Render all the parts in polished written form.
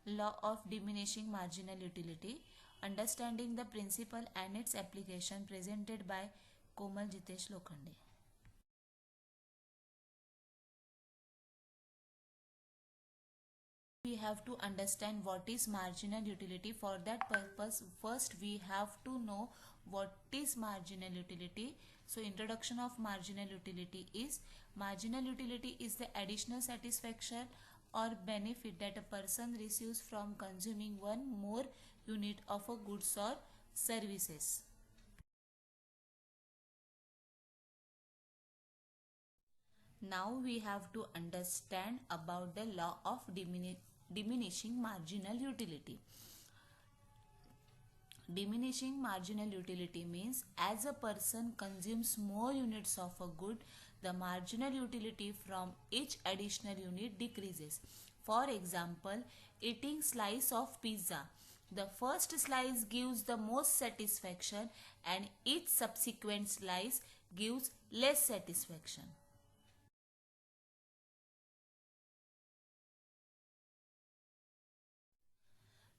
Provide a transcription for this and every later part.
Law of diminishing marginal utility, understanding the principle and its application, presented by Komal Jitesh Lokhande. We have to understand what is marginal utility. For that purpose, first we have to know what is marginal utility. So introduction of marginal utility is: marginal utility is the additional satisfaction or benefit that a person receives from consuming one more unit of a goods or services. Now we have to understand about the law of diminishing marginal utility. Diminishing marginal utility means as a person consumes more units of a good, the marginal utility from each additional unit decreases. For example, eating slice of pizza. The first slice gives the most satisfaction and each subsequent slice gives less satisfaction.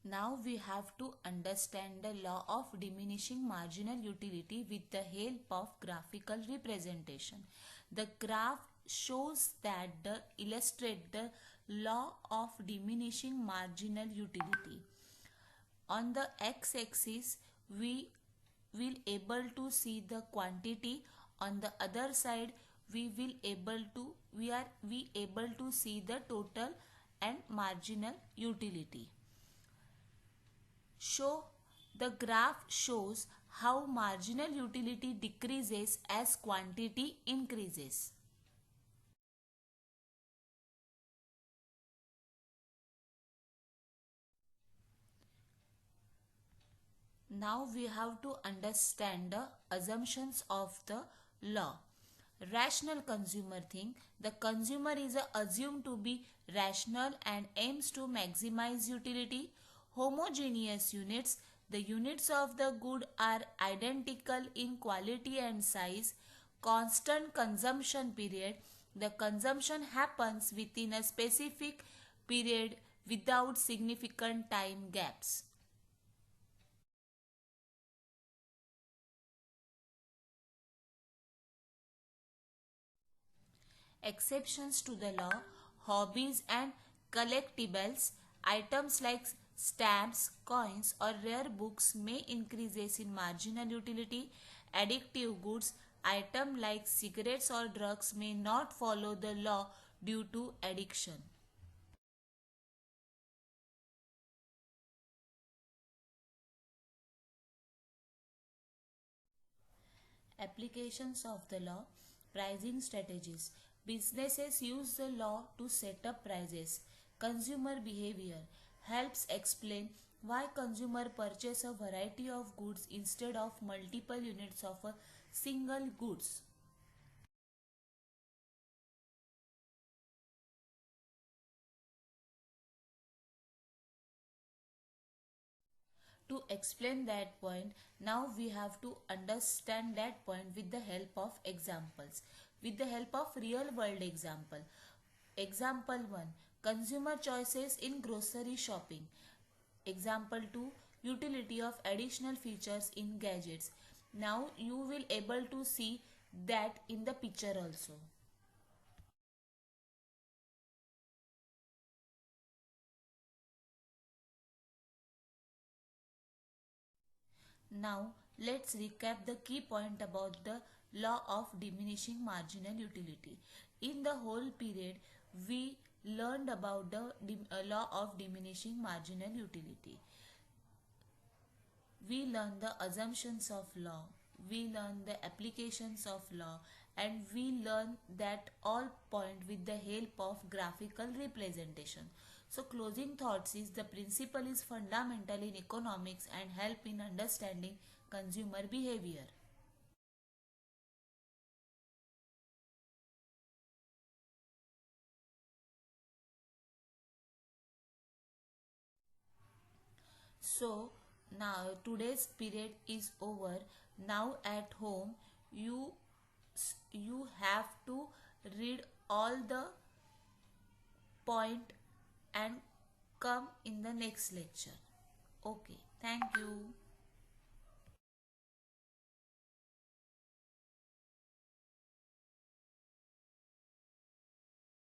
Now we have to understand the law of diminishing marginal utility with the help of graphical representation. The graph shows that the illustrate the law of diminishing marginal utility. On the x-axis we will able to see the quantity. On the other side we able to see the total and marginal utility. The graph shows how marginal utility decreases as quantity increases. Now we have to understand the assumptions of the law. Rational consumer think: the consumer is assumed to be rational and aims to maximize utility. Homogeneous units: the units of the good are identical in quality and size. Constant consumption period: the consumption happens within a specific period without significant time gaps. Exceptions to the law: hobbies and collectibles. Items like stamps, coins or rare books may increases in marginal utility. Addictive goods. Items like cigarettes or drugs may not follow the law due to addiction. Applications of the law. Pricing strategies. Businesses use the law to set up prices. Consumer behavior helps explain why consumer purchase a variety of goods instead of multiple units of a single goods. To explain that point, now we have to understand that point with the help of examples. With the help of real world example. Example 1. Consumer choices in grocery shopping. Example 2. Utility of additional features in gadgets. Now you will able to see that in the picture also. Now let's recap the key point about the law of diminishing marginal utility. In the whole period, we learned about the law of diminishing marginal utility. We learned the assumptions of law, we learned the applications of law, and we learned that all point with the help of graphical representation. So closing thoughts is: the principle is fundamental in economics and help in understanding consumer behavior. So now today's period is over. Now at home you have to read all the point and come in the next lecture. Okay, thank you.